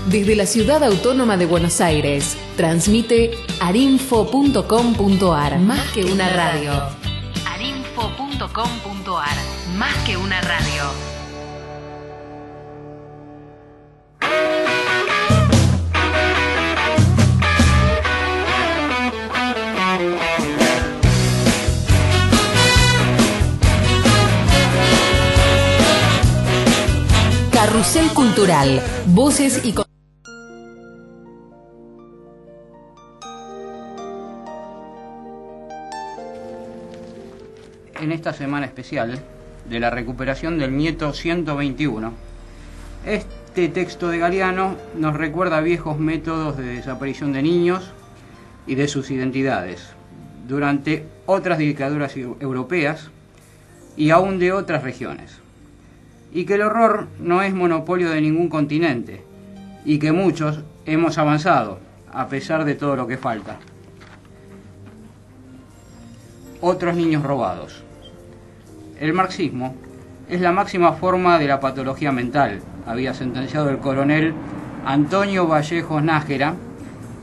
Desde la Ciudad Autónoma de Buenos Aires, transmite arinfo.com.ar. Más que una radio. arinfo.com.ar. Más que una radio. Carrusel Cultural. Voces y... En esta semana especial de la recuperación del nieto 121, este texto de Galeano nos recuerda viejos métodos de desaparición de niños y de sus identidades durante otras dictaduras europeas y aún de otras regiones, y que el horror no es monopolio de ningún continente y que muchos hemos avanzado a pesar de todo lo que falta. Otros niños robados. El marxismo es la máxima forma de la patología mental, había sentenciado el coronel Antonio Vallejos Nájera,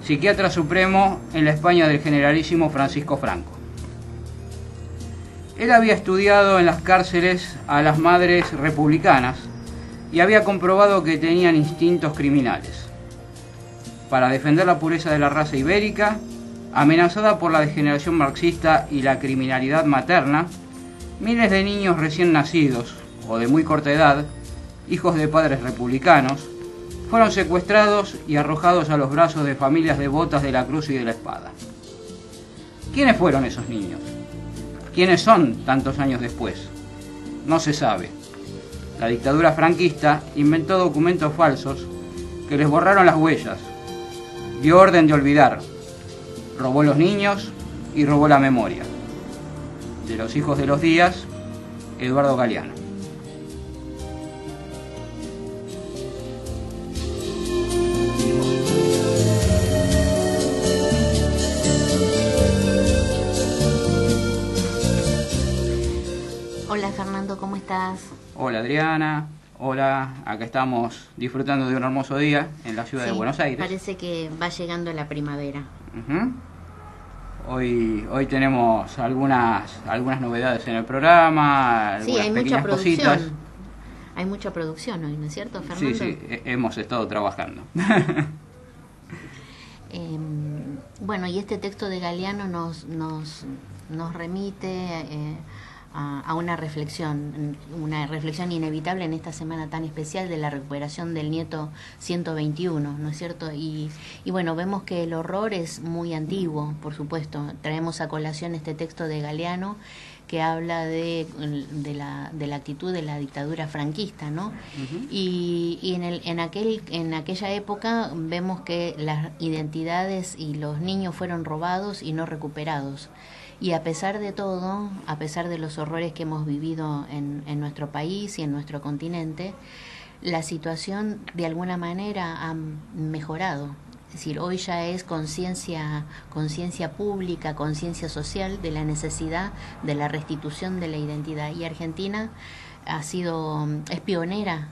psiquiatra supremo en la España del generalísimo Francisco Franco. Él había estudiado en las cárceles a las madres republicanas y había comprobado que tenían instintos criminales. Para defender la pureza de la raza ibérica, amenazada por la degeneración marxista y la criminalidad materna, miles de niños recién nacidos o de muy corta edad, hijos de padres republicanos, fueron secuestrados y arrojados a los brazos de familias devotas de la cruz y de la espada. ¿Quiénes fueron esos niños? ¿Quiénes son tantos años después? No se sabe. La dictadura franquista inventó documentos falsos que les borraron las huellas, dio orden de olvidar, robó los niños y robó la memoria. De los hijos de los días, Eduardo Galeano. Hola Fernando, ¿cómo estás? Hola Adriana, hola, acá estamos disfrutando de un hermoso día en la ciudad de Buenos Aires. Parece que va llegando la primavera. Hoy tenemos algunas novedades en el programa, algunas pequeñas cositas. Hay mucha producción hoy, ¿no es cierto, Fernando? Sí, hemos estado trabajando. Bueno, y este texto de Galeano nos remite a una reflexión inevitable en esta semana tan especial de la recuperación del nieto 121, ¿no es cierto? Y bueno, vemos que el horror es muy antiguo, por supuesto. Traemos a colación este texto de Galeano que habla de la actitud de la dictadura franquista, ¿no? Y en aquella época vemos que las identidades y los niños fueron robados y no recuperados. Y a pesar de todo, a pesar de los horrores que hemos vivido en nuestro país y en nuestro continente, la situación de alguna manera ha mejorado. Es decir, hoy ya es conciencia pública, conciencia social de la necesidad de la restitución de la identidad. Y Argentina es pionera,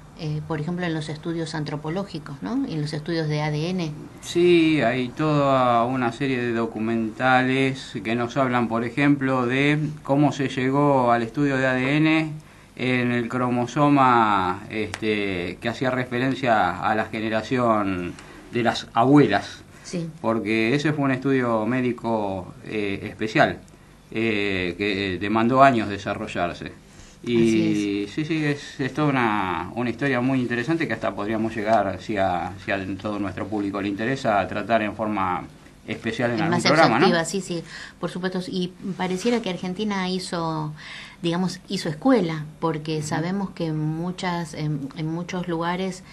por ejemplo, en los estudios antropológicos, ¿no? En los estudios de ADN. Sí, hay toda una serie de documentales que nos hablan, por ejemplo, de cómo se llegó al estudio de ADN en el cromosoma que hacía referencia a la generación de las abuelas. Sí. Porque ese fue un estudio médico especial que demandó años desarrollarse. Y sí, es toda una historia muy interesante que hasta podríamos llegar, si a todo nuestro público le interesa, a tratar en forma especial en algún programa, ¿no? Sí, por supuesto. Y pareciera que Argentina hizo escuela, porque sabemos que en muchos lugares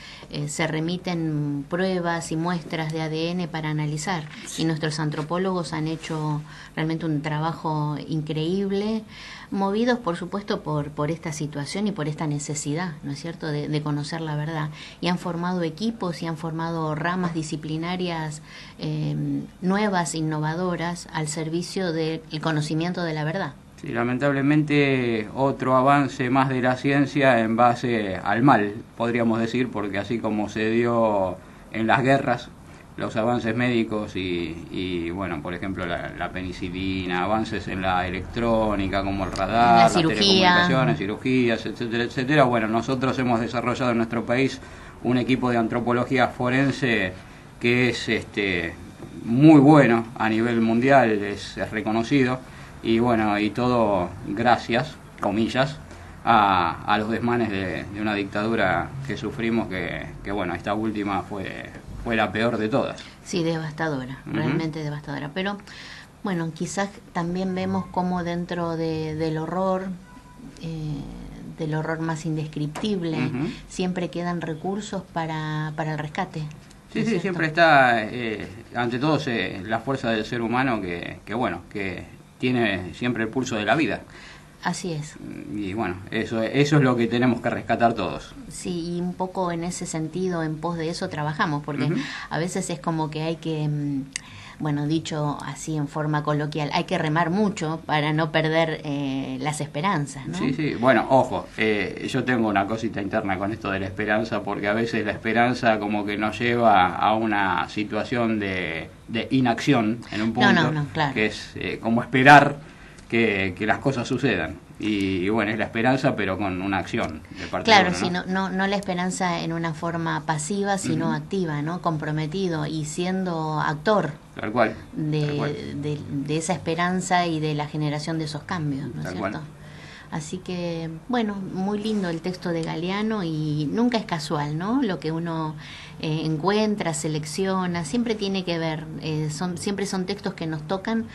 se remiten pruebas y muestras de ADN para analizar. Sí. Y nuestros antropólogos han hecho realmente un trabajo increíble, movidos por supuesto por esta situación y por esta necesidad, ¿no es cierto?, de conocer la verdad. Y han formado equipos y han formado ramas disciplinarias nuevas, innovadoras, al servicio del conocimiento de la verdad. Sí, lamentablemente otro avance más de la ciencia en base al mal, podríamos decir, porque así como se dio en las guerras, los avances médicos y bueno, por ejemplo, la penicilina, avances en la electrónica como el radar, las telecomunicaciones, cirugías, etcétera, etcétera. Bueno, nosotros hemos desarrollado en nuestro país un equipo de antropología forense que es muy bueno a nivel mundial, es reconocido, y bueno, y todo gracias, comillas, a los desmanes de una dictadura que sufrimos, que bueno, esta última fue la peor de todas. Sí, devastadora, realmente devastadora. Pero bueno, quizás también vemos cómo dentro del horror más indescriptible, siempre quedan recursos para el rescate. Sí, sí, siempre está, ante todo, la fuerza del ser humano que bueno, que tiene siempre el pulso de la vida. Así es. Y bueno, eso es lo que tenemos que rescatar todos. Sí, y un poco en ese sentido, en pos de eso trabajamos, porque a veces es como que hay que, bueno, dicho así en forma coloquial, hay que remar mucho para no perder las esperanzas, ¿no? Sí, sí, bueno, ojo, yo tengo una cosita interna con esto de la esperanza, porque a veces la esperanza como que nos lleva a una situación de inacción en un punto, claro, que es como esperar que las cosas sucedan. Y bueno, es la esperanza, pero con una acción de parte claro, de uno, ¿no? No la esperanza en una forma pasiva, sino activa, ¿no? Comprometido y siendo actor. Tal cual. De esa esperanza y de la generación de esos cambios, ¿no es cierto? Cual. Así que, bueno, muy lindo el texto de Galeano y nunca es casual, ¿no? Lo que uno encuentra, selecciona, siempre tiene que ver, siempre son textos que nos tocan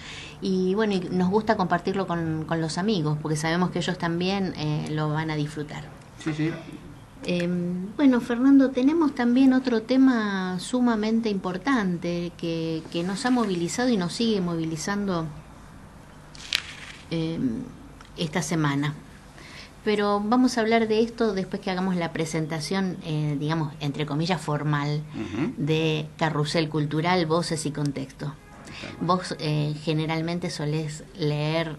y bueno, y nos gusta compartirlo con los amigos, porque sabemos que ellos también lo van a disfrutar. Sí, sí. Bueno, Fernando, tenemos también otro tema sumamente importante que nos ha movilizado y nos sigue movilizando esta semana. Pero vamos a hablar de esto después que hagamos la presentación, digamos, entre comillas, formal de Carrusel Cultural, Voces y Contexto. Vos generalmente solés leer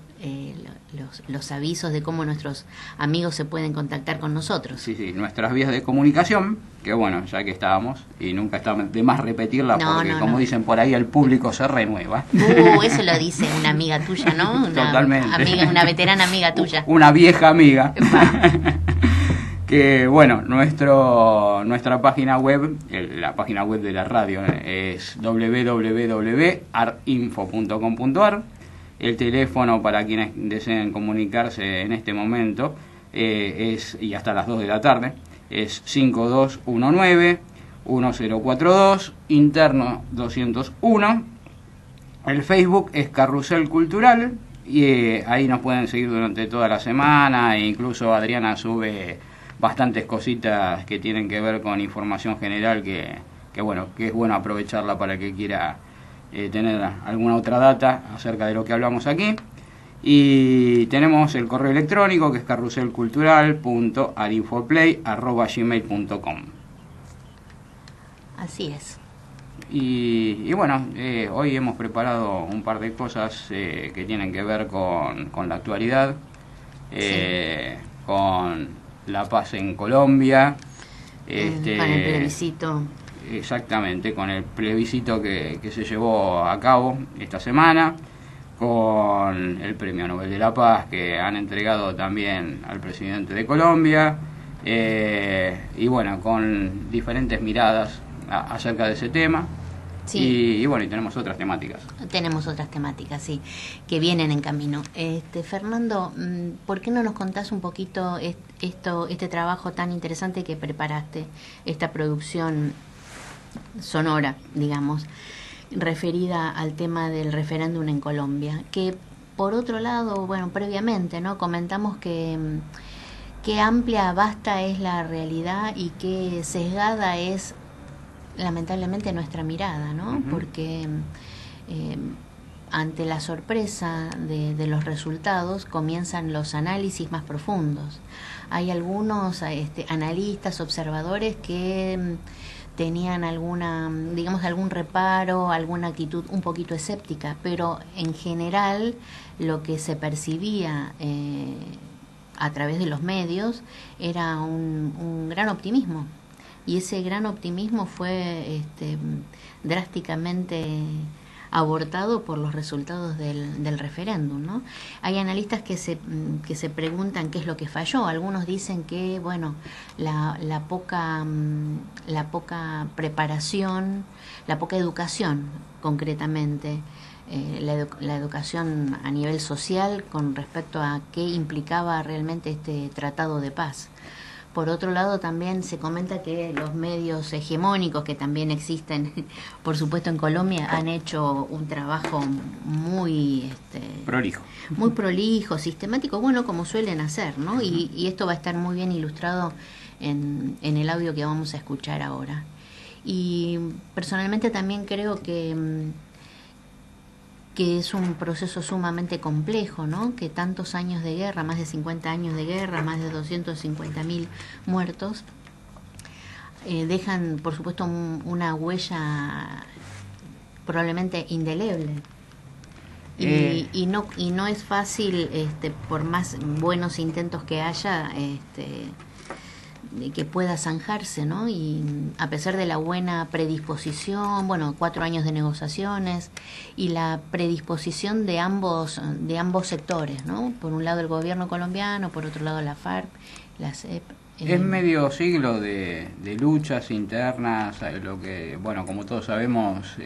los avisos de cómo nuestros amigos se pueden contactar con nosotros. Sí, sí, nuestras vías de comunicación, que bueno, ya que estábamos, y nunca está de más repetirla, porque como dicen por ahí, el público se renueva. Eso lo dice una amiga tuya, ¿no? Totalmente. Una veterana amiga tuya. Una vieja amiga. Que bueno, nuestra página web, la página web de la radio, es www.arinfo.com.ar. El teléfono para quienes deseen comunicarse en este momento y hasta las 2 de la tarde, es 5219-1042, interno 201. El Facebook es Carrusel Cultural y ahí nos pueden seguir durante toda la semana, e incluso Adriana sube bastantes cositas que tienen que ver con información general que bueno, que es bueno aprovecharla para el que quiera tener alguna otra data acerca de lo que hablamos aquí. Y tenemos el correo electrónico que es carruselcultural.arinfoplay@gmail.com. Así es. Y bueno, hoy hemos preparado un par de cosas que tienen que ver con la actualidad, con la paz en Colombia, con el plebiscito. Exactamente, con el plebiscito que se llevó a cabo esta semana, con el Premio Nobel de la Paz que han entregado también al presidente de Colombia, y bueno, con diferentes miradas acerca de ese tema. Sí. Y bueno, y tenemos otras temáticas. Tenemos otras temáticas, sí, que vienen en camino. Fernando, ¿por qué no nos contás un poquito este trabajo tan interesante que preparaste, esta producción sonora, digamos, referida al tema del referéndum en Colombia? Que por otro lado, bueno, previamente, ¿no? Comentamos que qué amplia, vasta es la realidad y qué sesgada es lamentablemente nuestra mirada, ¿no? Porque ante la sorpresa de los resultados comienzan los análisis más profundos. Hay algunos analistas, observadores que tenían algún reparo, alguna actitud un poquito escéptica, pero en general lo que se percibía a través de los medios era un gran optimismo y ese gran optimismo fue drásticamente abortado por los resultados del referéndum, ¿no? Hay analistas que se preguntan qué es lo que falló. Algunos dicen que, bueno, la poca preparación, la poca educación, concretamente, la educación a nivel social con respecto a qué implicaba realmente este tratado de paz. Por otro lado, también se comenta que los medios hegemónicos, que también existen, por supuesto, en Colombia, han hecho un trabajo muy prolijo, sistemático, bueno, como suelen hacer, ¿no? Y esto va a estar muy bien ilustrado en el audio que vamos a escuchar ahora. Y personalmente también creo que es un proceso sumamente complejo, ¿no? Que tantos años de guerra, más de 50 años de guerra, más de 250.000 muertos, dejan, por supuesto, una huella probablemente indeleble. Y no es fácil, por más buenos intentos que haya, que pueda zanjarse, ¿no? Y a pesar de la buena predisposición, 4 años de negociaciones y la predisposición de ambos sectores, ¿no? Por un lado el gobierno colombiano, por otro lado la FARC, la CEP. Es medio siglo de luchas internas, lo que, bueno, como todos sabemos,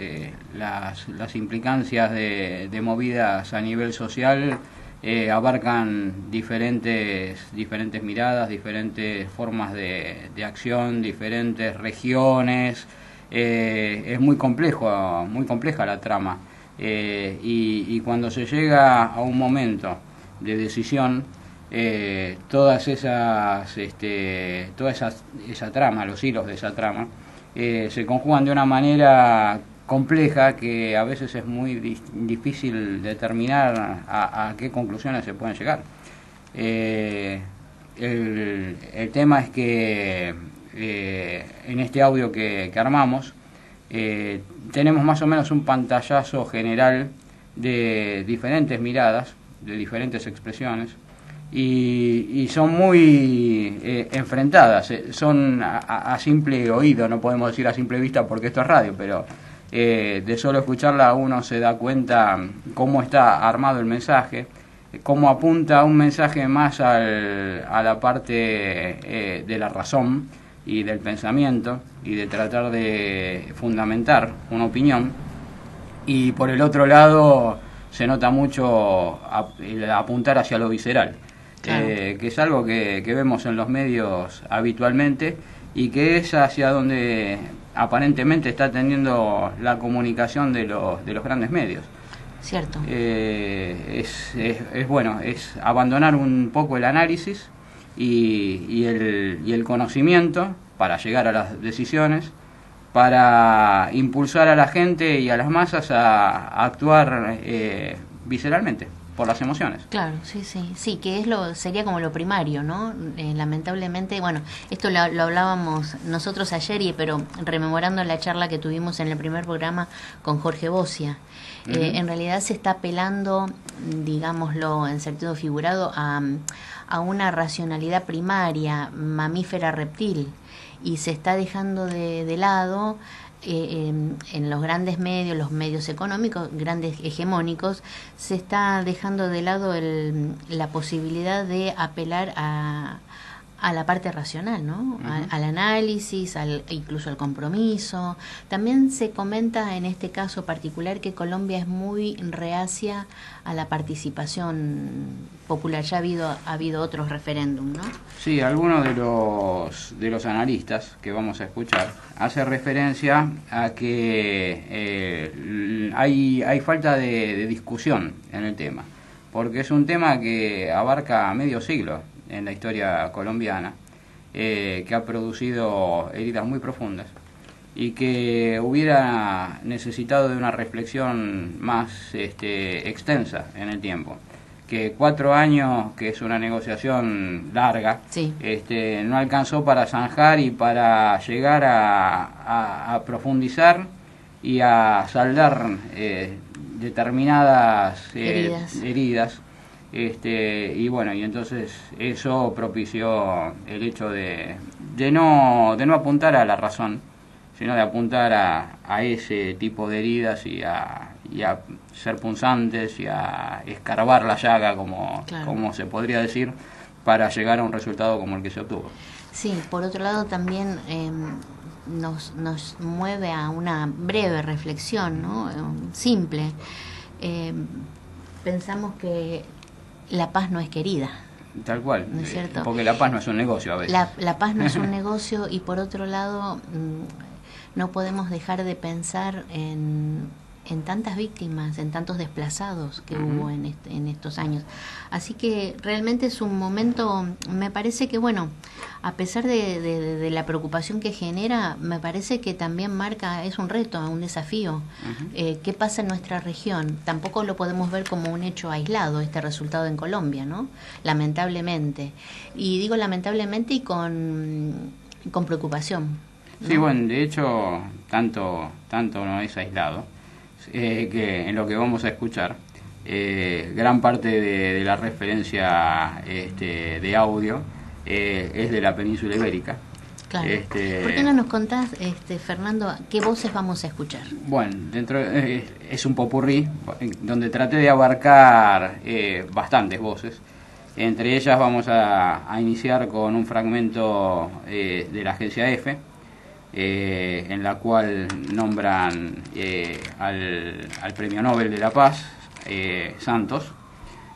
las implicancias de movidas a nivel social abarcan diferentes miradas, diferentes formas de acción, diferentes regiones. Es muy compleja la trama, y cuando se llega a un momento de decisión, toda esa trama, los hilos de esa trama, se conjugan de una manera compleja que a veces es muy difícil determinar a qué conclusiones se pueden llegar. El tema es que en este audio que armamos tenemos más o menos un pantallazo general de diferentes miradas, de diferentes expresiones, y son muy enfrentadas, son a simple oído, no podemos decir a simple vista porque esto es radio, pero de solo escucharla uno se da cuenta cómo está armado el mensaje, cómo apunta un mensaje más a la parte de la razón y del pensamiento y de tratar de fundamentar una opinión, y por el otro lado se nota mucho apuntar hacia lo visceral. Claro. Que es algo que vemos en los medios habitualmente y que es hacia donde aparentemente está tendiendo la comunicación de los grandes medios. Cierto. Es abandonar un poco el análisis y el conocimiento para llegar a las decisiones, para impulsar a la gente y a las masas a actuar visceralmente por las emociones. Claro, sí, que sería como lo primario, ¿no? Lamentablemente, esto lo hablábamos nosotros ayer, pero rememorando la charla que tuvimos en el primer programa con Jorge Bocia, en realidad se está apelando, digámoslo en sentido figurado, a una racionalidad primaria, mamífera reptil, y se está dejando de lado en los grandes medios, los medios económicos, grandes hegemónicos, se está dejando de lado la posibilidad de apelar a la parte racional, ¿no? Al análisis, incluso al compromiso. También se comenta en este caso particular que Colombia es muy reacia a la participación popular. Ya ha habido otros referéndums, ¿no? Sí, algunos de los analistas que vamos a escuchar hace referencia a que hay falta de discusión en el tema, porque es un tema que abarca medio siglo en la historia colombiana, que ha producido heridas muy profundas y que hubiera necesitado de una reflexión más extensa en el tiempo. Que 4 años, que es una negociación larga, sí, no alcanzó para zanjar y para llegar a profundizar y a saldar determinadas heridas. Y entonces eso propició el hecho de de no apuntar a la razón, sino de apuntar a ese tipo de heridas y a ser punzantes y a escarbar la llaga, como se podría decir, para llegar a un resultado como el que se obtuvo. Sí, por otro lado también nos mueve a una breve reflexión, ¿no? Simple. Pensamos que la paz no es querida. Tal cual, ¿no es cierto? Porque la paz no es un negocio a veces. La paz no es un negocio, y por otro lado no podemos dejar de pensar en tantas víctimas, en tantos desplazados que hubo en estos años. Así que realmente es un momento, me parece que, bueno, a pesar de la preocupación que genera, me parece que también es un reto, un desafío. ¿Qué pasa en nuestra región? Tampoco lo podemos ver como un hecho aislado, este resultado en Colombia, ¿no? Lamentablemente. Y digo lamentablemente y con preocupación, ¿no? Sí, bueno, de hecho, tanto no es aislado, que en lo que vamos a escuchar, gran parte de la referencia de audio es de la península ibérica. Claro. ¿Por qué no nos contás, Fernando, qué voces vamos a escuchar? Bueno, es un popurrí donde traté de abarcar bastantes voces. Entre ellas vamos a iniciar con un fragmento de la agencia EFE, en la cual nombran al Premio Nobel de la Paz, Santos.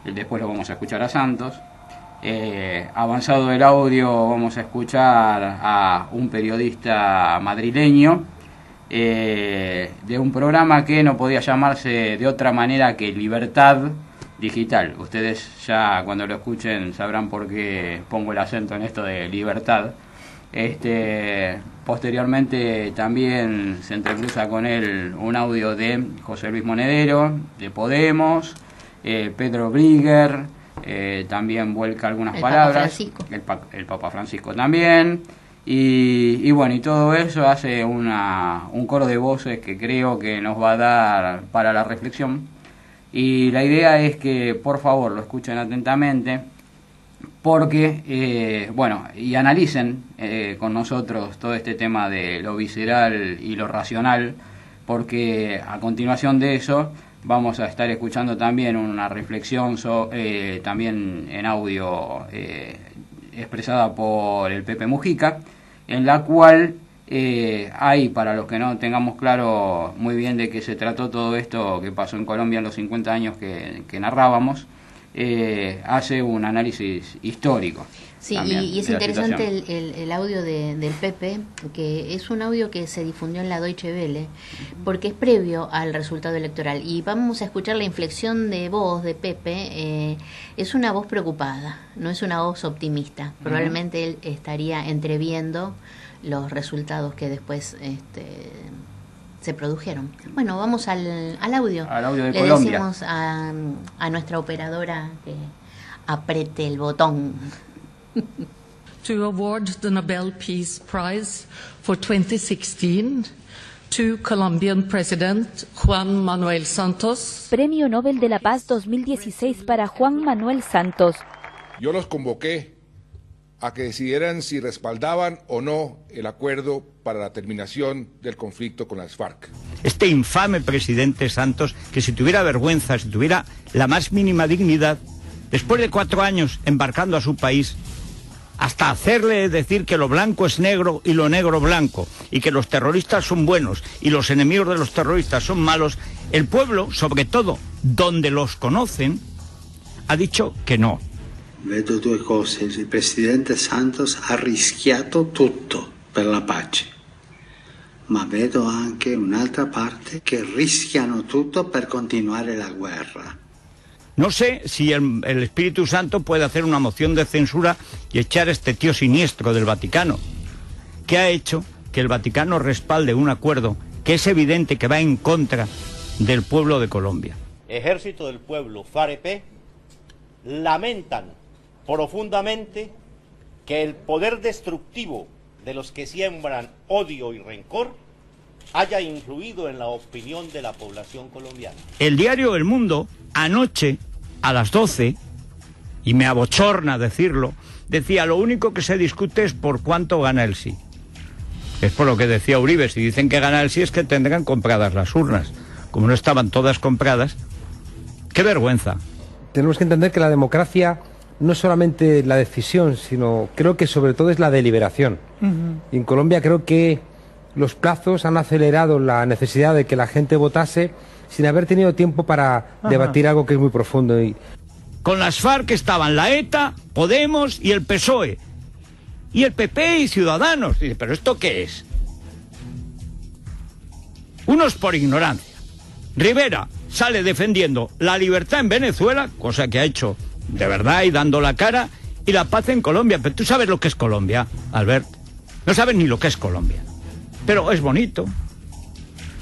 Después lo vamos a escuchar a Santos. Avanzado el audio, vamos a escuchar a un periodista madrileño de un programa que no podía llamarse de otra manera que Libertad Digital. Ustedes ya cuando lo escuchen sabrán por qué pongo el acento en esto de libertad. Posteriormente también se entrecruza con él un audio de José Luis Monedero, de Podemos, Pedro Brigger, también vuelca algunas palabras, el Papa Francisco también, y bueno, y todo eso hace un coro de voces que creo que nos va a dar para la reflexión, y la idea es que por favor lo escuchen atentamente, porque, bueno, y analicen con nosotros todo este tema de lo visceral y lo racional, porque a continuación de eso vamos a estar escuchando también una reflexión también en audio expresada por el Pepe Mujica, en la cual hay, para los que no tengamos claro muy bien de qué se trató todo esto que pasó en Colombia en los 50 años que narrábamos, hace un análisis histórico. Sí, y es interesante el audio del Pepe, que es un audio que se difundió en la Deutsche Welle, porque es previo al resultado electoral. Y vamos a escuchar la inflexión de voz de Pepe. Es una voz preocupada, no es una voz optimista. Probablemente él estaría entreviendo los resultados que después se produjeron. Bueno, vamos al audio. Al audio de Le Colombia. decimos a nuestra operadora que apriete el botón. To award the Nobel Peace Prize for 2016 to Colombian President Juan Manuel Santos. Premio Nobel de la Paz 2016 para Juan Manuel Santos. Yo los convoqué a que decidieran si respaldaban o no el acuerdo para la terminación del conflicto con las FARC. Este infame presidente Santos, que si tuviera vergüenza, si tuviera la más mínima dignidad, después de 4 años embarcando a su país, hasta hacerle decir que lo blanco es negro y lo negro blanco, y que los terroristas son buenos y los enemigos de los terroristas son malos, el pueblo, sobre todo donde los conocen, ha dicho que no. Vedo due cose, il presidente Santos ha rischiato tutto per la pace, ma vedo anche un'altra parte che rischiano tutto per continuare la guerra. No sé si el Espíritu Santo puede hacer una moción de censura y echar a este tío siniestro del Vaticano, que ha hecho que el Vaticano respalde un acuerdo que es evidente que va en contra del pueblo de Colombia. Ejército del Pueblo, FAREP, lamentan profundamente que el poder destructivo de los que siembran odio y rencor haya influido en la opinión de la población colombiana. El diario El Mundo, anoche, a las 12, y me abochorna decirlo, decía, lo único que se discute es por cuánto gana el sí. Es por lo que decía Uribe, si dicen que gana el sí es que tendrán compradas las urnas. Como no estaban todas compradas, ¡qué vergüenza! Tenemos que entender que la democracia no es solamente la decisión, sino creo que sobre todo es la deliberación. Y en Colombia creo que los plazos han acelerado la necesidad de que la gente votase sin haber tenido tiempo para debatir algo que es muy profundo. Con las FARC estaban la ETA, Podemos y el PSOE. Y el PP y Ciudadanos. Dice, ¿pero esto qué es? Unos por ignorancia. Rivera sale defendiendo la libertad en Venezuela, cosa que ha hecho de verdad y dando la cara, y la paz en Colombia. Pero tú sabes lo que es Colombia, Albert. No sabes ni lo que es Colombia. Pero es bonito.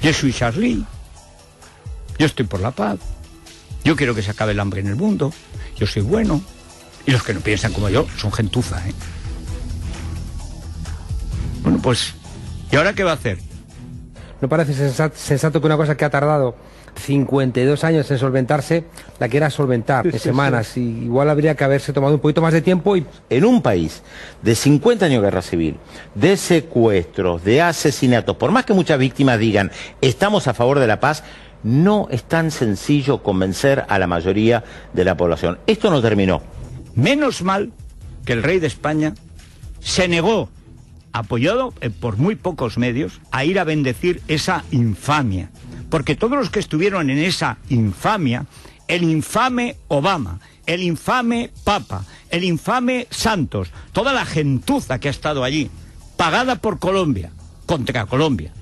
Yo soy Charlie. Yo estoy por la paz. Yo quiero que se acabe el hambre en el mundo. Yo soy bueno. Y los que no piensan como yo son gentuza, ¿eh? Bueno, pues, ¿y ahora qué va a hacer? ¿No parece sensato que una cosa que ha tardado 52 años en solventarse, la quiera solventar en semanas? Y igual habría que haberse tomado un poquito más de tiempo. Y en un país de 50 años de guerra civil, de secuestros, de asesinatos, por más que muchas víctimas digan estamos a favor de la paz, no es tan sencillo convencer a la mayoría de la población. Esto no terminó. Menos mal que el rey de España se negó, apoyado por muy pocos medios, a ir a bendecir esa infamia. Porque todos los que estuvieron en esa infamia, el infame Obama, el infame Papa, el infame Santos, toda la gentuza que ha estado allí, pagada por Colombia, contra Colombia,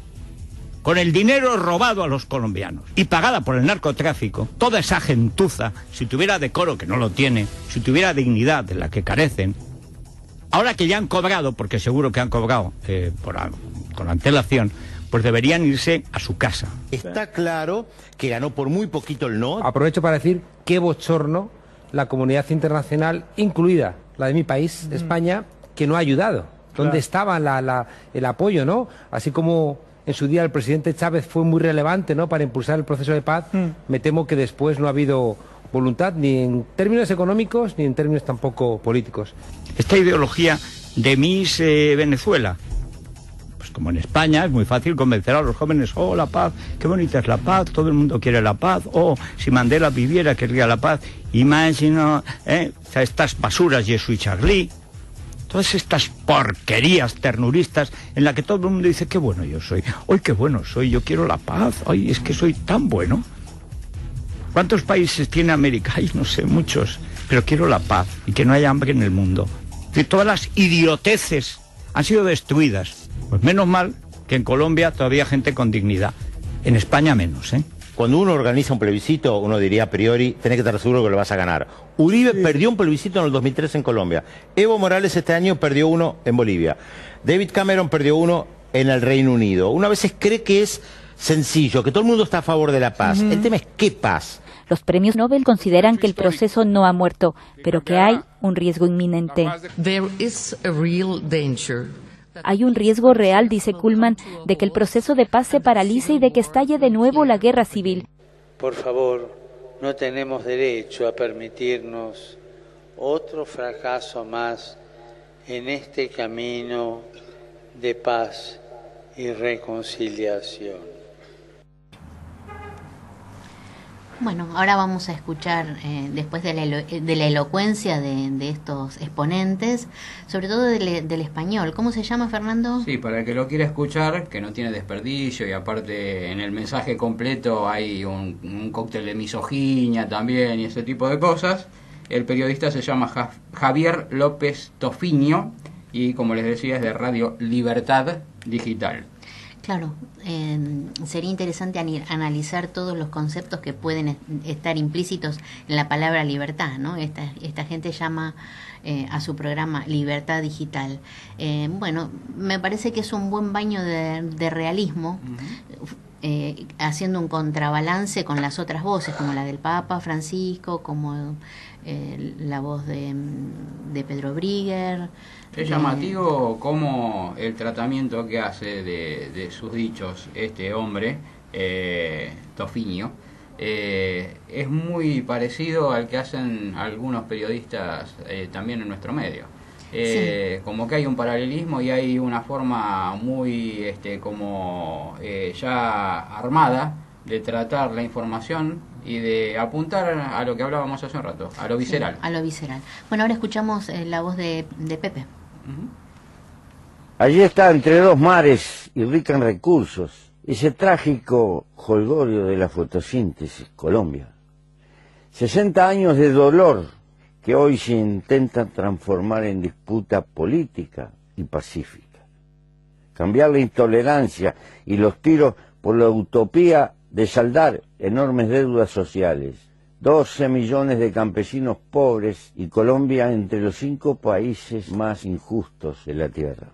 con el dinero robado a los colombianos y pagada por el narcotráfico, toda esa gentuza, si tuviera decoro, que no lo tiene, si tuviera dignidad de la que carecen, ahora que ya han cobrado, porque seguro que han cobrado con antelación, pues deberían irse a su casa. Está claro que ganó por muy poquito el no. Aprovecho para decir qué bochorno la comunidad internacional, incluida la de mi país, España, que no ha ayudado. ¿Dónde estaba el apoyo, no? Así como en su día el presidente Chávez fue muy relevante, ¿no?, para impulsar el proceso de paz, me temo que después no ha habido voluntad, ni en términos económicos, ni en términos tampoco políticos. Esta ideología de Miss Venezuela, pues como en España es muy fácil convencer a los jóvenes, oh, la paz, qué bonita es la paz, todo el mundo quiere la paz, oh, si Mandela viviera querría la paz, imagino, estas basuras, Jesús y Charlie, todas estas porquerías ternuristas en las que todo el mundo dice, qué bueno yo soy, hoy qué bueno soy, yo quiero la paz, hoy es que soy tan bueno. ¿Cuántos países tiene América? Ay, no sé, muchos, pero quiero la paz y que no haya hambre en el mundo. Y todas las idioteces han sido destruidas. Pues menos mal que en Colombia todavía hay gente con dignidad. En España menos, ¿eh? Cuando uno organiza un plebiscito, uno diría a priori, tenés que estar seguro que lo vas a ganar. Uribe perdió un plebiscito en el 2003 en Colombia. Evo Morales este año perdió uno en Bolivia. David Cameron perdió uno en el Reino Unido. Uno a veces cree que es sencillo, que todo el mundo está a favor de la paz. El tema es ¿qué paz? Los premios Nobel consideran que el proceso no ha muerto, pero que hay un riesgo inminente. There is a real danger. Hay un riesgo real, dice Kuhlman, de que el proceso de paz se paralice y de que estalle de nuevo la guerra civil. Por favor, no tenemos derecho a permitirnos otro fracaso más en este camino de paz y reconciliación. Bueno, ahora vamos a escuchar, después de la elocuencia de estos exponentes, sobre todo del español. ¿Cómo se llama, Fernando? Sí, para el que lo quiera escuchar, que no tiene desperdicio, y aparte en el mensaje completo hay un cóctel de misoginia también y ese tipo de cosas. El periodista se llama Javier López Tofiño y, como les decía, es de Radio Libertad Digital. Claro, sería interesante analizar todos los conceptos que pueden estar implícitos en la palabra libertad, ¿no? Esta gente llama a su programa Libertad Digital. Bueno, me parece que es un buen baño de realismo, haciendo un contrabalance con las otras voces, como la del Papa Francisco, como la voz de Pedro Brigger. Es llamativo cómo el tratamiento que hace de sus dichos este hombre, Tofiño, es muy parecido al que hacen algunos periodistas también en nuestro medio. Como que hay un paralelismo y hay una forma muy ya armada de tratar la información y de apuntar a lo que hablábamos hace un rato, a lo visceral. Sí, a lo visceral. Bueno, ahora escuchamos la voz de Pepe. Allí está, entre dos mares y rica en recursos, ese trágico jolgorio de la fotosíntesis, Colombia. 60 años de dolor que hoy se intentan transformar en disputa política y pacífica. Cambiar la intolerancia y los tiros por la utopía de saldar enormes deudas sociales. 12 millones de campesinos pobres y Colombia entre los 5 países más injustos de la Tierra.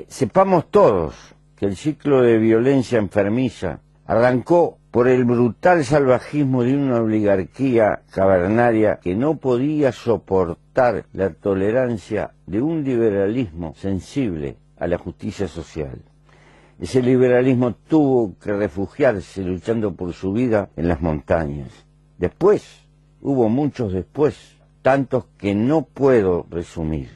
Sepamos todos que el ciclo de violencia enfermiza arrancó por el brutal salvajismo de una oligarquía cavernaria que no podía soportar la tolerancia de un liberalismo sensible a la justicia social. Ese liberalismo tuvo que refugiarse luchando por su vida en las montañas. Después, hubo muchos después, tantos que no puedo resumir.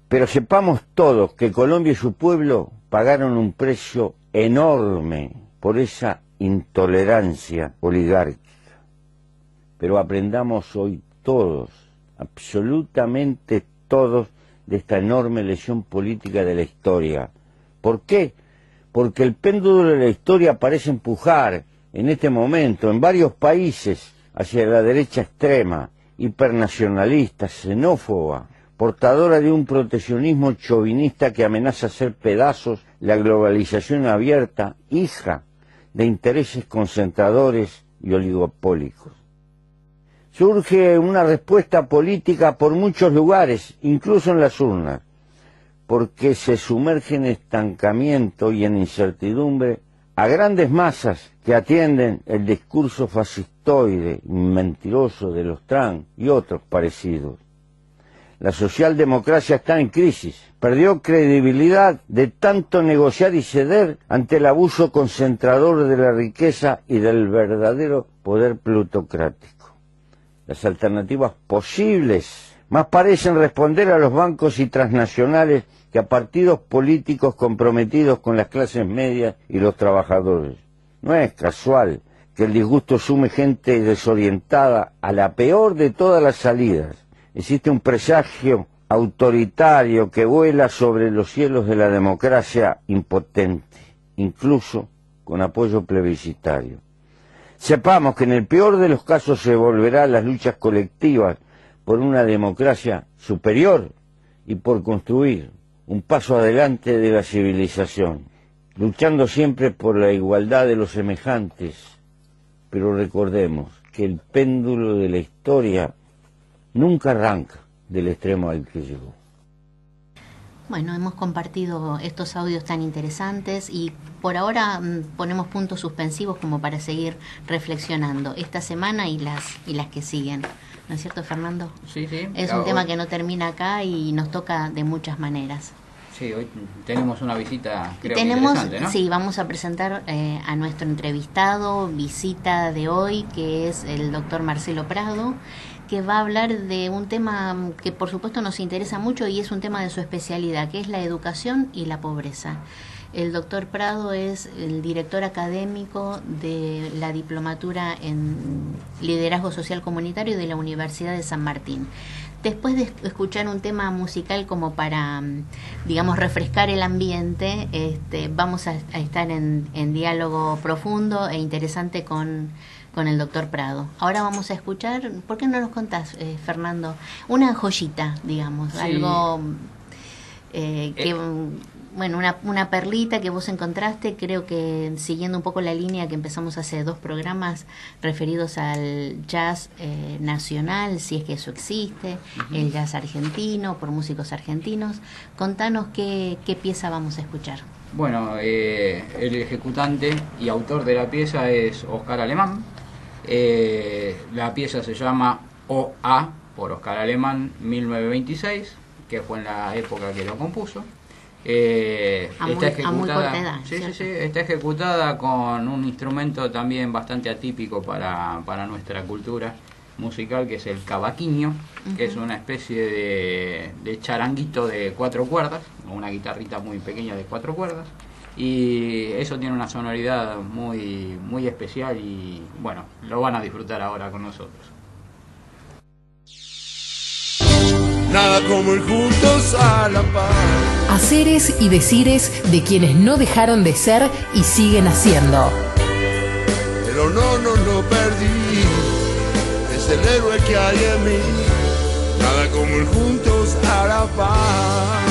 Pero sepamos todos que Colombia y su pueblo pagaron un precio enorme por esa intolerancia oligárquica. Pero aprendamos hoy todos, absolutamente todos, de esta enorme lesión política de la historia. ¿Por qué? Porque el péndulo de la historia parece empujar en este momento en varios países hacia la derecha extrema, hipernacionalista, xenófoba, portadora de un proteccionismo chauvinista que amenaza hacer pedazos la globalización abierta, hija de intereses concentradores y oligopólicos. Surge una respuesta política por muchos lugares, incluso en las urnas, porque se sumerge en estancamiento y en incertidumbre a grandes masas que atienden el discurso fascistoide y mentiroso de los Trump y otros parecidos. La socialdemocracia está en crisis, perdió credibilidad de tanto negociar y ceder ante el abuso concentrador de la riqueza y del verdadero poder plutocrático. Las alternativas posibles más parecen responder a los bancos y transnacionales que a partidos políticos comprometidos con las clases medias y los trabajadores. No es casual que el disgusto sume gente desorientada a la peor de todas las salidas. Existe un presagio autoritario que vuela sobre los cielos de la democracia impotente, incluso con apoyo plebiscitario. Sepamos que en el peor de los casos se volverá a las luchas colectivas por una democracia superior y por construir un paso adelante de la civilización, luchando siempre por la igualdad de los semejantes, pero recordemos que el péndulo de la historia nunca arranca del extremo al que llegó. Bueno, hemos compartido estos audios tan interesantes y por ahora ponemos puntos suspensivos como para seguir reflexionando esta semana y las que siguen. ¿No es cierto, Fernando? Sí, sí. Es un tema que no termina acá y nos toca de muchas maneras. Sí, hoy tenemos una visita, creo, interesante, ¿no? Sí, vamos a presentar a nuestro entrevistado, visita de hoy, que es el doctor Marcelo Prado, que va a hablar de un tema que por supuesto nos interesa mucho y es un tema de su especialidad, que es la educación y la pobreza. El doctor Prado es el director académico de la diplomatura en liderazgo social comunitario de la Universidad de San Martín. Después de escuchar un tema musical como para, digamos, refrescar el ambiente, vamos a estar en diálogo profundo e interesante con el doctor Prado. Ahora vamos a escuchar, ¿por qué no nos contás, Fernando? Una joyita, digamos, sí. Algo que... Bueno, una perlita que vos encontraste, creo que siguiendo un poco la línea que empezamos hace 2 programas referidos al jazz nacional, si es que eso existe, el jazz argentino, por músicos argentinos. Contanos qué pieza vamos a escuchar. Bueno, el ejecutante y autor de la pieza es Oscar Alemán. La pieza se llama OA, por Oscar Alemán, 1926, que fue en la época que lo compuso. Está ejecutada, está ejecutada con un instrumento también bastante atípico para nuestra cultura, musical que es el cavaquinho, que es una especie de charanguito de 4 cuerdas, o una guitarrita muy pequeña de 4 cuerdas, y eso tiene una sonoridad muy, muy especial y bueno, lo van a disfrutar ahora con nosotros. Nada como ir juntos a la paz. Haceres y decires de quienes no dejaron de ser y siguen haciendo. Pero no perdí. Es el héroe que hay en mí. Nada como ir juntos a la paz.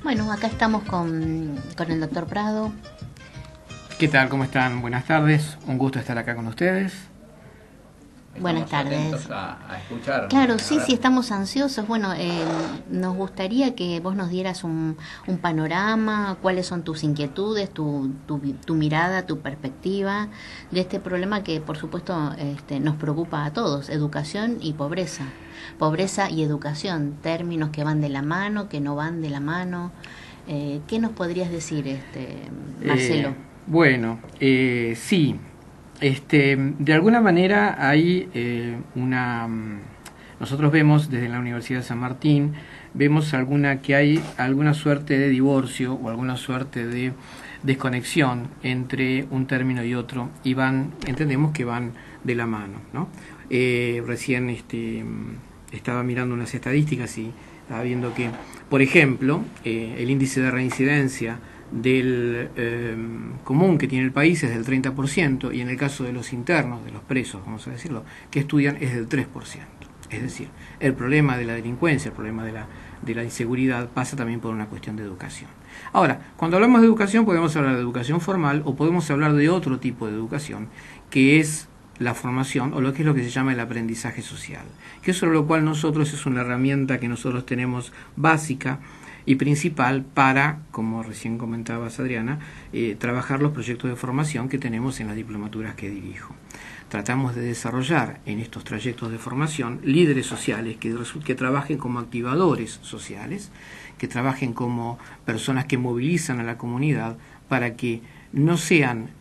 Bueno, acá estamos con el doctor Prado. ¿Qué tal? ¿Cómo están? Buenas tardes. Un gusto estar acá con ustedes. Buenas tardes. A escuchar. Claro, sí, estamos ansiosos. Bueno, nos gustaría que vos nos dieras un panorama, cuáles son tus inquietudes, tu mirada, tu perspectiva de este problema que, por supuesto, nos preocupa a todos, educación y pobreza. Pobreza y educación, términos que van de la mano, que no van de la mano. ¿Qué nos podrías decir, Marcelo? Bueno, sí. De alguna manera hay nosotros vemos desde la Universidad de San Martín, vemos que hay alguna suerte de divorcio o alguna suerte de desconexión entre un término y otro, y entendemos que van de la mano, ¿no? Recién estaba mirando unas estadísticas y estaba viendo que, por ejemplo, el índice de reincidencia del común que tiene el país es del 30%, y en el caso de los internos, de los presos, vamos a decirlo, que estudian, es del 3%. Es decir, el problema de la delincuencia, el problema de la inseguridad pasa también por una cuestión de educación. Ahora, cuando hablamos de educación podemos hablar de educación formal o podemos hablar de otro tipo de educación, que es la formación o lo que es lo que se llama el aprendizaje social, que sobre lo cual nosotros es una herramienta que nosotros tenemos básica y principal para, como recién comentabas Adriana, trabajar los proyectos de formación que tenemos en las diplomaturas que dirijo. Tratamos de desarrollar en estos trayectos de formación líderes sociales que trabajen como activadores sociales, que trabajen como personas que movilizan a la comunidad para que no sean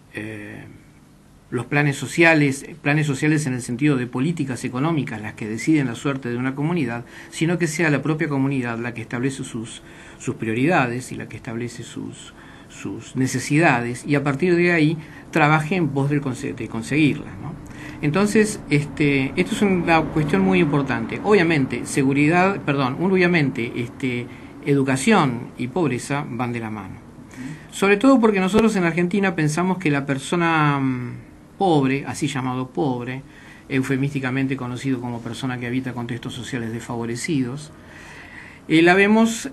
los planes sociales en el sentido de políticas económicas las que deciden la suerte de una comunidad, sino que sea la propia comunidad la que establece sus prioridades y la que establece sus necesidades, y a partir de ahí trabaje en pos de conseguirlas, ¿no? Entonces, esto es una cuestión muy importante. Obviamente, educación y pobreza van de la mano. Sobre todo porque nosotros en Argentina pensamos que la persona pobre, así llamado pobre, eufemísticamente conocido como persona que habita contextos sociales desfavorecidos. La vemos,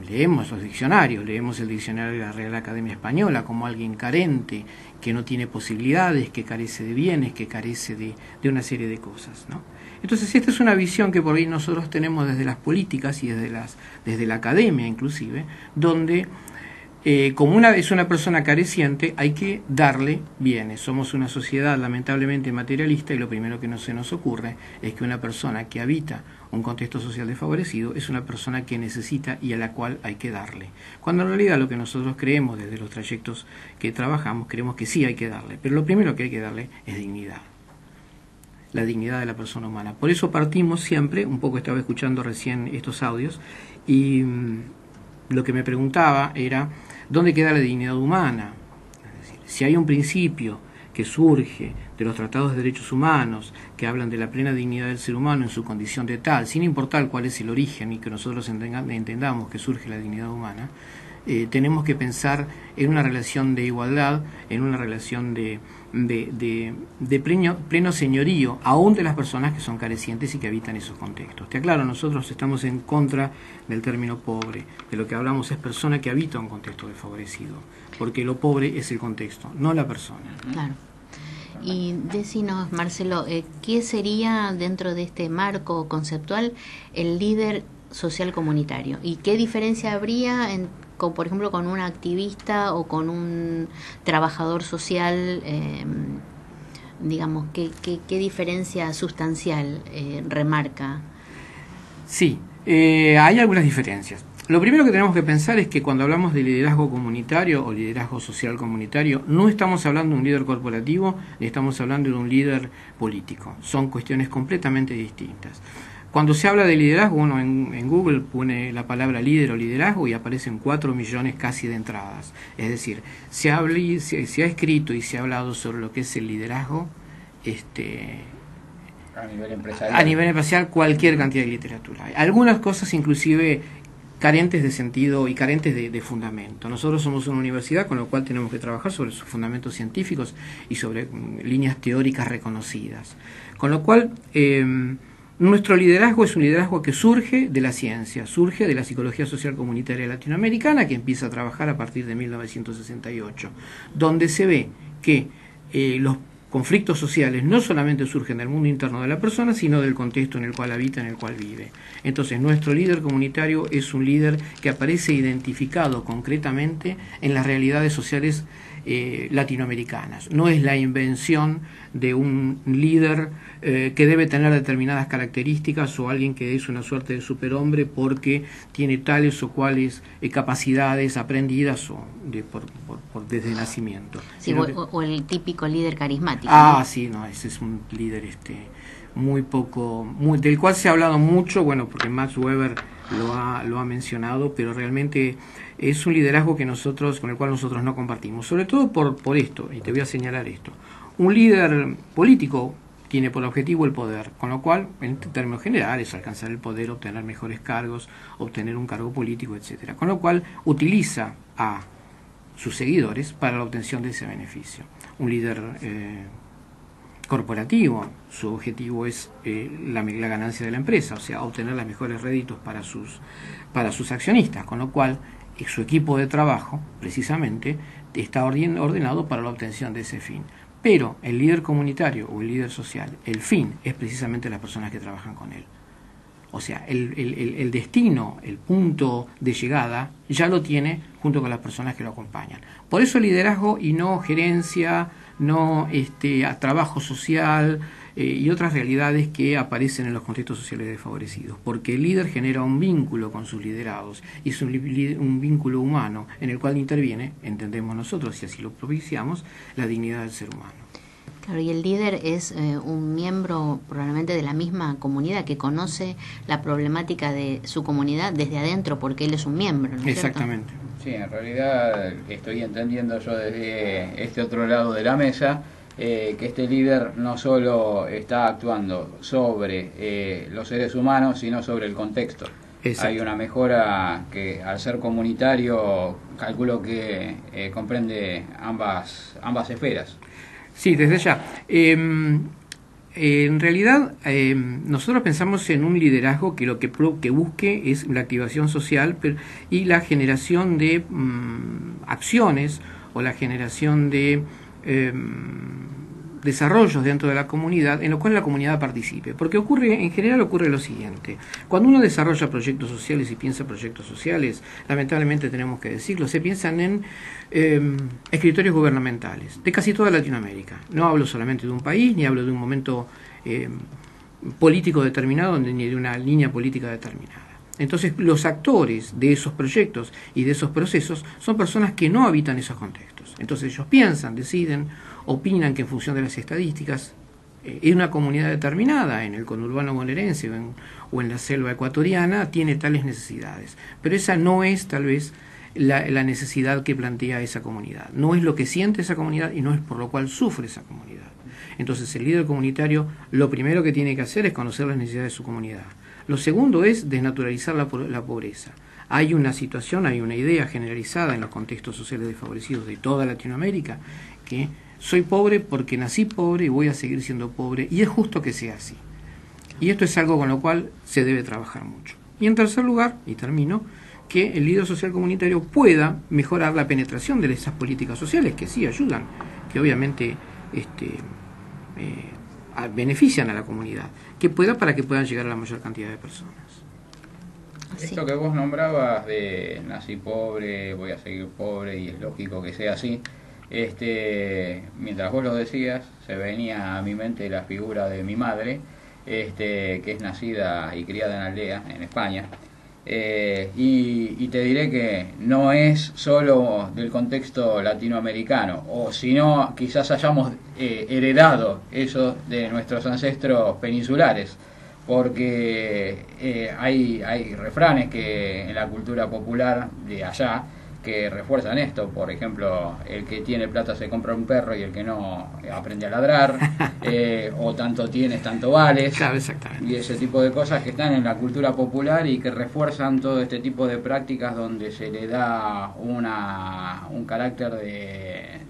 leemos los diccionarios, leemos el diccionario de la Real Academia Española como alguien carente, que no tiene posibilidades, que carece de bienes, que carece de una serie de cosas, ¿no? Entonces esta es una visión que por ahí nosotros tenemos desde las políticas y desde la academia inclusive, donde como es una persona careciente, hay que darle bienes. Somos una sociedad lamentablemente materialista y lo primero que se nos ocurre es que una persona que habita un contexto social desfavorecido es una persona que necesita y a la cual hay que darle. Cuando en realidad lo que nosotros creemos desde los trayectos que trabajamos, creemos que sí hay que darle, pero lo primero que hay que darle es dignidad. La dignidad de la persona humana. Por eso partimos siempre, un poco estaba escuchando recién estos audios, y lo que me preguntaba era, ¿dónde queda la dignidad humana? Es decir, si hay un principio que surge de los tratados de derechos humanos, que hablan de la plena dignidad del ser humano en su condición de tal, sin importar cuál es el origen y que nosotros entendamos que surge la dignidad humana, tenemos que pensar en una relación de igualdad, en una relación de pleno señorío, aún de las personas que son carecientes y que habitan esos contextos. Te aclaro, nosotros estamos en contra del término pobre. De lo que hablamos es persona que habita un contexto desfavorecido, porque lo pobre es el contexto, no la persona. Claro. Y decinos, Marcelo, ¿qué sería dentro de este marco conceptual el líder social comunitario? ¿Y qué diferencia habría por ejemplo, con un activista o con un trabajador social? Digamos, ¿qué diferencia sustancial remarca? Sí, hay algunas diferencias. Lo primero que tenemos que pensar es que cuando hablamos de liderazgo comunitario o liderazgo social comunitario, no estamos hablando de un líder corporativo, ni estamos hablando de un líder político. Son cuestiones completamente distintas. Cuando se habla de liderazgo, uno en Google pone la palabra líder o liderazgo y aparecen 4 millones casi de entradas. Es decir, se ha escrito y se ha hablado sobre lo que es el liderazgo a nivel empresarial. A nivel empresarial, cualquier cantidad de literatura. Algunas cosas inclusive carentes de sentido y carentes de fundamento. Nosotros somos una universidad, con lo cual tenemos que trabajar sobre sus fundamentos científicos y sobre líneas teóricas reconocidas. Con lo cual, nuestro liderazgo es un liderazgo que surge de la ciencia, surge de la psicología social comunitaria latinoamericana, que empieza a trabajar a partir de 1968, donde se ve que los conflictos sociales no solamente surgen del mundo interno de la persona, sino del contexto en el cual habita, en el cual vive. Entonces, nuestro líder comunitario es un líder que aparece identificado concretamente en las realidades sociales latinoamericanas. No es la invención de un líder que debe tener determinadas características o alguien que es una suerte de superhombre porque tiene tales o cuales capacidades aprendidas o desde el nacimiento. Sí, o el típico líder carismático. ¿No? Sí, no, ese es un líder del cual se ha hablado mucho, bueno, porque Max Weber lo ha mencionado, pero realmente es un liderazgo con el cual nosotros no compartimos, sobre todo por esto, y te voy a señalar esto. Un líder político tiene por objetivo el poder, con lo cual, en términos generales, alcanzar el poder, obtener mejores cargos, obtener un cargo político, etcétera. Con lo cual, utiliza a sus seguidores para la obtención de ese beneficio. Un líder corporativo, su objetivo es la ganancia de la empresa, o sea, obtener los mejores réditos para sus accionistas, con lo cual su equipo de trabajo, precisamente, está ordenado para la obtención de ese fin. Pero el líder comunitario o el líder social, el fin es precisamente las personas que trabajan con él. O sea, el destino, el punto de llegada, ya lo tiene junto con las personas que lo acompañan. Por eso el liderazgo y no gerencia, no a trabajo social y otras realidades que aparecen en los contextos sociales desfavorecidos. Porque el líder genera un vínculo con sus liderados y es un vínculo humano en el cual interviene, entendemos nosotros, y así lo propiciamos, la dignidad del ser humano. Claro, y el líder es un miembro probablemente de la misma comunidad que conoce la problemática de su comunidad desde adentro porque él es un miembro, ¿no es Exactamente. cierto? Sí, en realidad estoy entendiendo yo desde este otro lado de la mesa que este líder no solo está actuando sobre los seres humanos, sino sobre el contexto. Exacto. Hay una mejora que al ser comunitario calculo que comprende ambas esferas. Sí, desde ya. En realidad, nosotros pensamos en un liderazgo que lo que busque es la activación social y la generación de acciones o la generación de desarrollos dentro de la comunidad en los cuales la comunidad participe. Porque en general ocurre lo siguiente: cuando uno desarrolla proyectos sociales y piensa proyectos sociales, lamentablemente tenemos que decirlo, se piensan en escritorios gubernamentales de casi toda Latinoamérica. No hablo solamente de un país, ni hablo de un momento político determinado, ni de una línea política determinada. Entonces, los actores de esos proyectos y de esos procesos son personas que no habitan esos contextos. Entonces ellos piensan, deciden, opinan que en función de las estadísticas, en una comunidad determinada, en el conurbano bonaerense o en la selva ecuatoriana, tiene tales necesidades. Pero esa no es tal vez la necesidad que plantea esa comunidad. No es lo que siente esa comunidad y no es por lo cual sufre esa comunidad. Entonces el líder comunitario lo primero que tiene que hacer es conocer las necesidades de su comunidad. Lo segundo es desnaturalizar la pobreza. Hay una situación, hay una idea generalizada en los contextos sociales desfavorecidos de toda Latinoamérica, que soy pobre porque nací pobre y voy a seguir siendo pobre, y es justo que sea así. Y esto es algo con lo cual se debe trabajar mucho. Y en tercer lugar, y termino, que el líder social comunitario pueda mejorar la penetración de esas políticas sociales, que sí ayudan, que obviamente benefician a la comunidad, para que puedan llegar a la mayor cantidad de personas. Esto que vos nombrabas de nací pobre, voy a seguir pobre y es lógico que sea así, mientras vos lo decías, se venía a mi mente la figura de mi madre, que es nacida y criada en Aldea, en España, y te diré que no es solo del contexto latinoamericano, o si no, quizás hayamos heredado eso de nuestros ancestros peninsulares, porque hay refranes que en la cultura popular de allá que refuerzan esto. Por ejemplo, el que tiene plata se compra un perro y el que no aprende a ladrar, o tanto tienes, tanto vales. Claro, exactamente. Y ese tipo de cosas que están en la cultura popular y que refuerzan todo este tipo de prácticas donde se le da un carácter de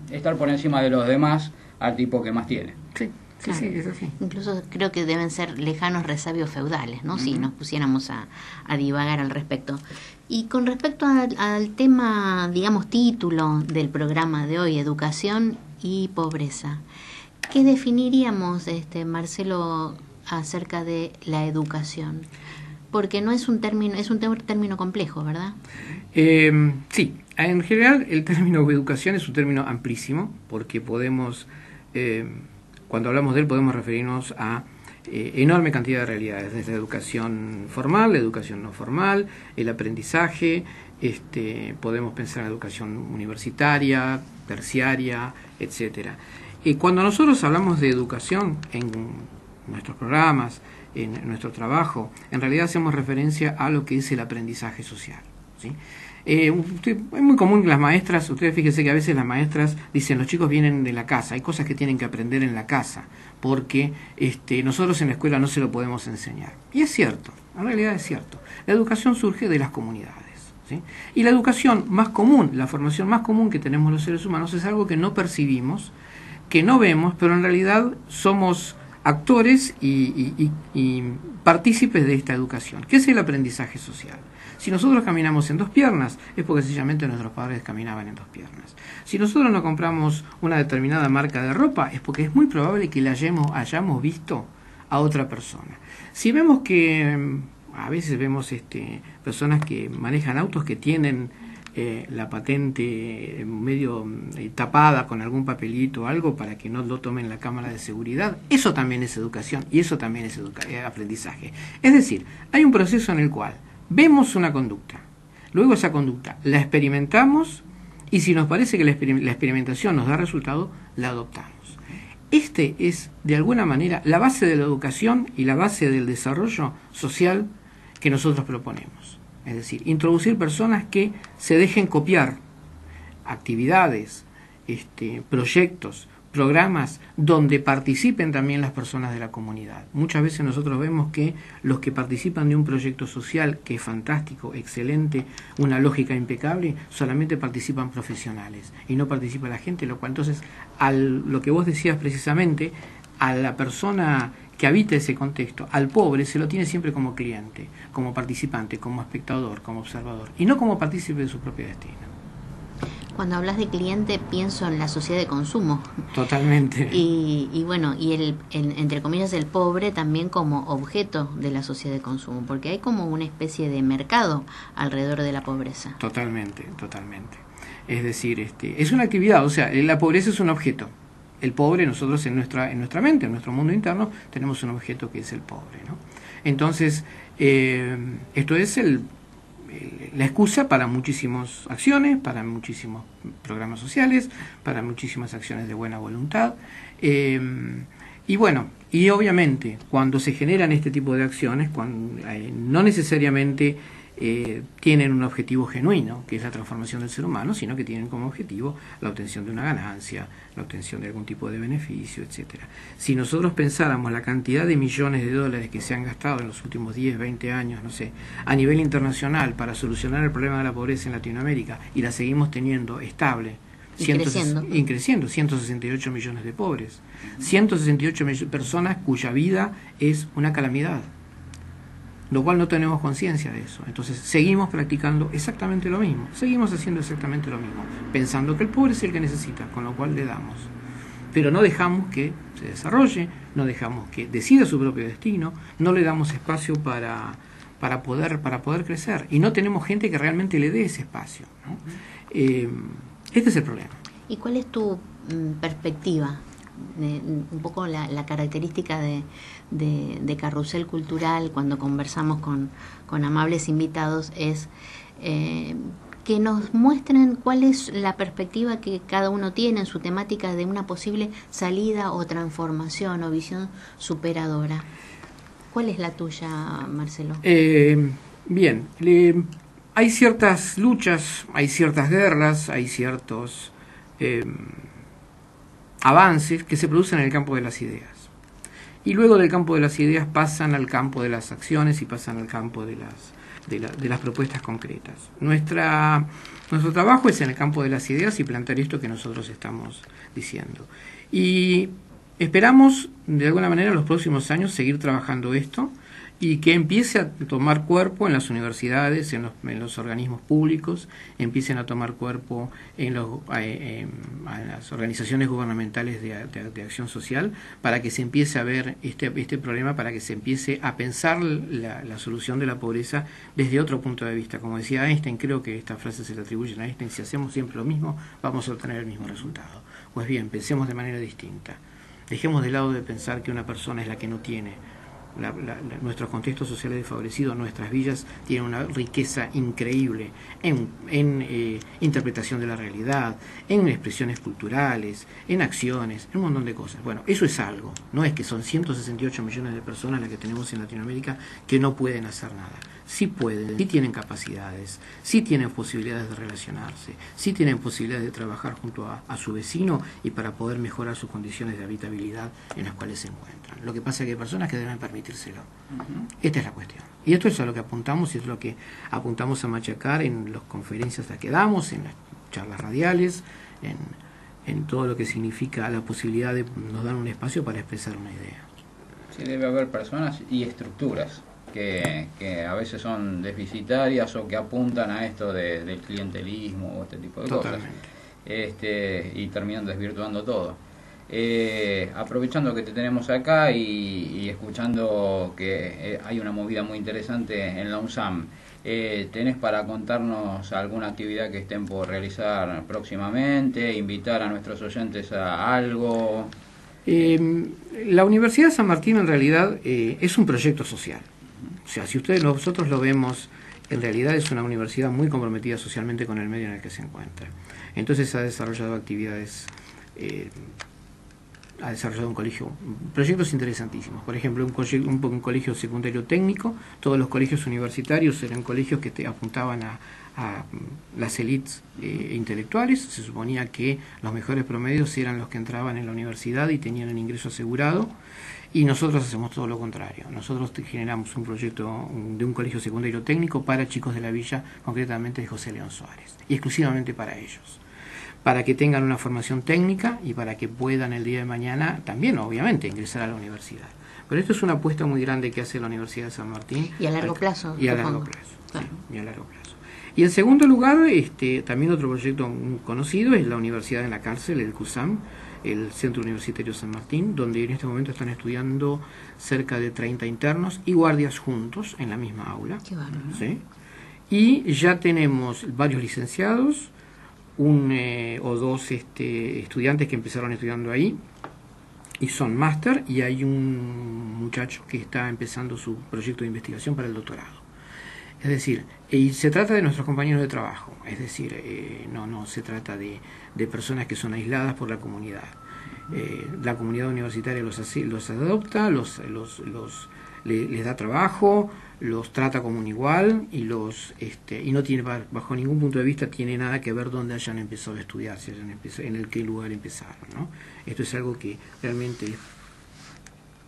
estar por encima de los demás al tipo que más tiene. Sí. Sí, claro. Sí, es así. Incluso creo que deben ser lejanos resabios feudales, ¿no? Si nos pusiéramos a divagar al respecto. Y con respecto al tema, digamos, título del programa de hoy, educación y pobreza, ¿qué definiríamos, Marcelo, acerca de la educación? Porque no es un término complejo, ¿verdad? Sí, en general el término educación es un término amplísimo, porque podemos... cuando hablamos de él podemos referirnos a enorme cantidad de realidades, desde la educación formal, la educación no formal, el aprendizaje, podemos pensar en la educación universitaria, terciaria, etcétera. Cuando nosotros hablamos de educación en nuestros programas, en nuestro trabajo, en realidad hacemos referencia a lo que es el aprendizaje social, ¿sí? Es muy común que las maestras, ustedes fíjense que a veces las maestras dicen los chicos vienen de la casa, hay cosas que tienen que aprender en la casa, porque nosotros en la escuela no se lo podemos enseñar. Y es cierto, en realidad es cierto. La educación surge de las comunidades, ¿sí? Y la educación más común, la formación más común que tenemos los seres humanos es algo que no percibimos, que no vemos, pero en realidad somos actores y partícipes de esta educación, que es el aprendizaje social. Si nosotros caminamos en dos piernas, es porque sencillamente nuestros padres caminaban en dos piernas. Si nosotros no compramos una determinada marca de ropa, es porque es muy probable que la hayamos visto a otra persona. Si vemos que, a veces vemos personas que manejan autos que tienen la patente medio tapada con algún papelito o algo para que no lo tomen la cámara de seguridad, eso también es educación y eso también es aprendizaje. Es decir, hay un proceso en el cual vemos una conducta, luego esa conducta la experimentamos y si nos parece que la experimentación nos da resultado, la adoptamos. Es, de alguna manera, la base de la educación y la base del desarrollo social que nosotros proponemos. Es decir, introducir personas que se dejen copiar actividades, proyectos, programas donde participen también las personas de la comunidad. Muchas veces nosotros vemos que los que participan de un proyecto social que es fantástico, excelente, una lógica impecable, solamente participan profesionales y no participa la gente, lo cual entonces, lo que vos decías precisamente, a la persona que habita ese contexto, al pobre, se lo tiene siempre como cliente, como participante, como espectador, como observador, y no como partícipe de su propio destino. Cuando hablas de cliente, pienso en la sociedad de consumo. Totalmente. Y bueno, y entre comillas, el pobre también como objeto de la sociedad de consumo, porque hay como una especie de mercado alrededor de la pobreza. Totalmente, totalmente. Es decir, es una actividad, o sea, la pobreza es un objeto. El pobre, nosotros en nuestra mente, en nuestro mundo interno, tenemos un objeto que es el pobre, ¿no? Entonces, esto es la excusa para muchísimas acciones, para muchísimos programas sociales, para muchísimas acciones de buena voluntad. Y bueno, y obviamente, cuando se generan este tipo de acciones, no necesariamente tienen un objetivo genuino, que es la transformación del ser humano, sino que tienen como objetivo la obtención de una ganancia, la obtención de algún tipo de beneficio, etcétera. Si nosotros pensáramos la cantidad de millones de dólares que se han gastado en los últimos 10, 20 años, no sé, a nivel internacional para solucionar el problema de la pobreza en Latinoamérica, y la seguimos teniendo estable, creciendo, 168 millones de pobres, 168 personas cuya vida es una calamidad, lo cual no tenemos conciencia de eso. Entonces seguimos practicando exactamente lo mismo, seguimos haciendo exactamente lo mismo, pensando que el pobre es el que necesita, con lo cual le damos, pero no dejamos que se desarrolle, no dejamos que decida su propio destino, no le damos espacio para poder crecer, y no tenemos gente que realmente le dé ese espacio, ¿no? Este es el problema. ¿Y cuál es tu perspectiva? Un poco la característica de Carrusel Cultural cuando conversamos con amables invitados es que nos muestren cuál es la perspectiva que cada uno tiene en su temática de una posible salida o transformación o visión superadora. ¿Cuál es la tuya, Marcelo? Bien, hay ciertas luchas, hay ciertas guerras, hay ciertos avances que se producen en el campo de las ideas. Y luego del campo de las ideas pasan al campo de las acciones y pasan al campo de las propuestas concretas. Nuestro trabajo es en el campo de las ideas y plantear esto que nosotros estamos diciendo. Y esperamos, de alguna manera, en los próximos años seguir trabajando esto y que empiece a tomar cuerpo en las universidades, en los organismos públicos, empiecen a tomar cuerpo en las organizaciones gubernamentales de acción social, para que se empiece a ver este problema, para que se empiece a pensar la solución de la pobreza desde otro punto de vista. Como decía Einstein, creo que esta frase se le atribuye a Einstein: si hacemos siempre lo mismo, vamos a obtener el mismo resultado. Pues bien, pensemos de manera distinta. Dejemos de lado de pensar que una persona es la que no tiene. Nuestros contextos sociales desfavorecidos, nuestras villas, tienen una riqueza increíble en interpretación de la realidad, en expresiones culturales, en acciones, en un montón de cosas. Bueno, eso es algo. No es que son 168 millones de personas las que tenemos en Latinoamérica que no pueden hacer nada. Sí pueden, sí tienen capacidades, sí tienen posibilidades de relacionarse, sí tienen posibilidades de trabajar junto a su vecino y para poder mejorar sus condiciones de habitabilidad en las cuales se encuentran. Lo que pasa es que hay personas que deben permitírselo. Esta es la cuestión. Y esto es a lo que apuntamos, y es lo que apuntamos a machacar en las conferencias que damos, en las charlas radiales, en todo lo que significa la posibilidad de nos dar un espacio para expresar una idea. Sí, debe haber personas y estructuras que a veces son deficitarias o que apuntan a esto del clientelismo o este tipo de cosas, y terminan desvirtuando todo. Aprovechando que te tenemos acá y escuchando que hay una movida muy interesante en la UNSAM, ¿tenés para contarnos alguna actividad que estén por realizar próximamente, invitar a nuestros oyentes a algo? La Universidad de San Martín en realidad es un proyecto social. O sea, si nosotros lo vemos, en realidad es una universidad muy comprometida socialmente con el medio en el que se encuentra. Entonces ha desarrollado actividades, ha desarrollado proyectos interesantísimos. Por ejemplo, un colegio secundario técnico. Todos los colegios universitarios eran colegios que apuntaban a las élites intelectuales. Se suponía que los mejores promedios eran los que entraban en la universidad y tenían el ingreso asegurado. Y nosotros hacemos todo lo contrario. Nosotros generamos un proyecto de un colegio secundario técnico para chicos de la villa, concretamente de José León Suárez, y exclusivamente para ellos. para que tengan una formación técnica y para que puedan el día de mañana también, obviamente, ingresar a la universidad. Pero esto es una apuesta muy grande que hace la Universidad de San Martín. Y a largo plazo. Y a largo plazo. Claro. Sí, y a largo plazo. Y en segundo lugar, también otro proyecto muy conocido es la Universidad en la Cárcel, el CUSAM, el Centro Universitario San Martín, donde en este momento están estudiando cerca de 30 internos y guardias juntos en la misma aula. Qué bárbaro. ¿Sí? Y ya tenemos varios licenciados, o dos estudiantes que empezaron estudiando ahí y son máster, y hay un muchacho que está empezando su proyecto de investigación para el doctorado. Es decir, y se trata de nuestros compañeros de trabajo, es decir, no se trata de personas que son aisladas por la comunidad. La comunidad universitaria los adopta, les da trabajo, los trata como un igual y y no tiene, bajo ningún punto de vista, tiene nada que ver dónde hayan empezado a estudiar, si en el qué lugar empezaron, ¿no? Esto es algo que realmente es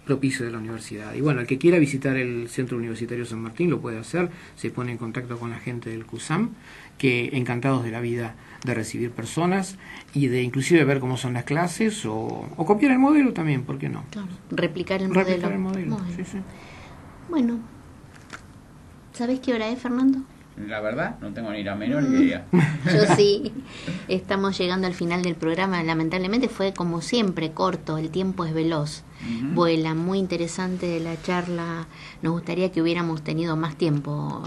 propicio de la universidad. Y bueno, el que quiera visitar el Centro Universitario San Martín lo puede hacer, se pone en contacto con la gente del CUSAM, que encantados de la vida de recibir personas y de inclusive ver cómo son las clases o copiar el modelo también, ¿por qué no? Claro, replicar el modelo. Bueno. Sí, sí. Bueno, ¿sabés qué hora es, Fernando? La verdad, no tengo ni la menor idea. Yo sí. Estamos llegando al final del programa. Lamentablemente fue, como siempre, corto. El tiempo es veloz. Vuela. Muy interesante la charla. Nos gustaría que hubiéramos tenido más tiempo,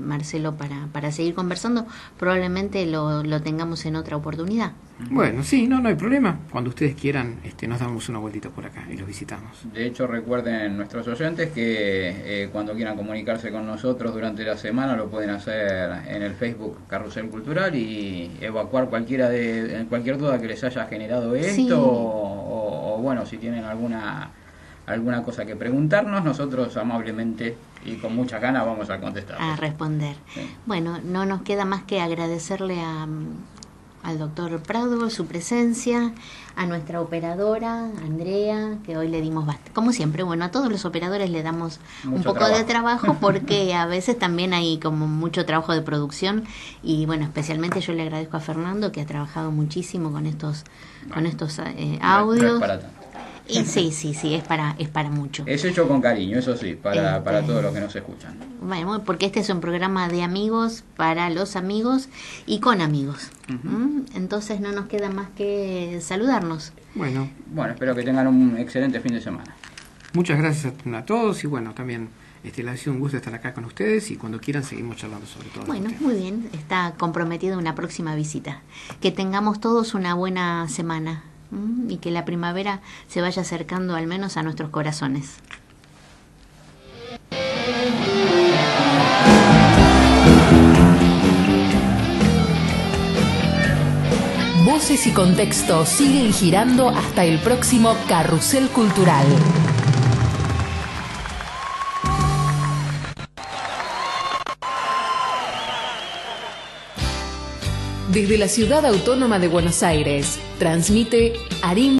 Marcelo, para seguir conversando. Probablemente lo tengamos en otra oportunidad. Bueno, sí, no hay problema. Cuando ustedes quieran, nos damos una vueltita por acá y los visitamos. De hecho, recuerden nuestros oyentes que cuando quieran comunicarse con nosotros durante la semana lo pueden hacer en el Facebook Carrusel Cultural y evacuar cualquier duda que les haya generado esto, sí. o bueno, si tienen alguna cosa que preguntarnos, nosotros amablemente y con muchas ganas vamos a contestar. A responder. Sí. Bueno, no nos queda más que agradecerle al doctor Prado su presencia, a nuestra operadora Andrea, que hoy le dimos bastante, como siempre, bueno, a todos los operadores le damos un poco de trabajo porque a veces también hay como mucho trabajo de producción y bueno, especialmente yo le agradezco a Fernando que ha trabajado muchísimo con estos audios. No es para tanto. Y sí, es para mucho. Es hecho con cariño, eso sí, para todos los que nos escuchan. Bueno, porque este es un programa de amigos, para los amigos y con amigos. Entonces no nos queda más que saludarnos. Bueno, espero que tengan un excelente fin de semana. Muchas gracias a todos y bueno, también le ha sido un gusto estar acá con ustedes y cuando quieran seguimos charlando sobre todo. Bueno, muy bien, está comprometido una próxima visita. Que tengamos todos una buena semana. Y que la primavera se vaya acercando al menos a nuestros corazones. Voces y contextos siguen girando hasta el próximo Carrusel Cultural. Desde la Ciudad Autónoma de Buenos Aires, transmite Arim